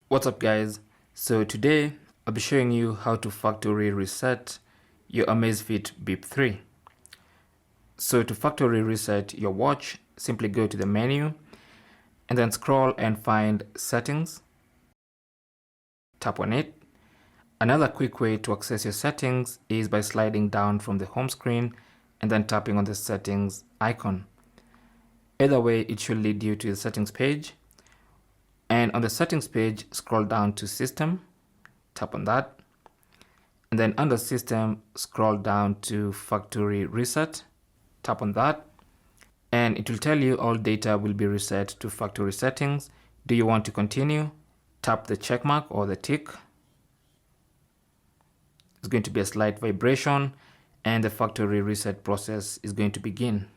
What's up guys? So today I'll be showing you how to factory reset your Amazfit Bip 3. So to factory reset your watch, simply go to the menu and then scroll and find settings. Tap on it. Another quick way to access your settings is by sliding down from the home screen and then tapping on the settings icon. Either way, it should lead you to the settings page. And on the settings page, scroll down to System, tap on that. And then under System, scroll down to Factory Reset, tap on that. And it will tell you all data will be reset to factory settings. Do you want to continue? Tap the check mark or the tick. It's going to be a slight vibration and the factory reset process is going to begin.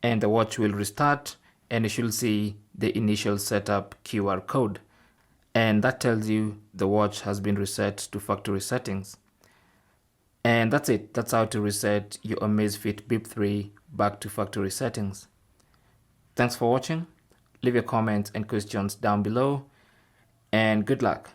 And the watch will restart and you should see the initial setup QR code. And that tells you the watch has been reset to factory settings. And that's it. That's how to reset your Amazfit Bip 3 back to factory settings. Thanks for watching. Leave your comments and questions down below and good luck.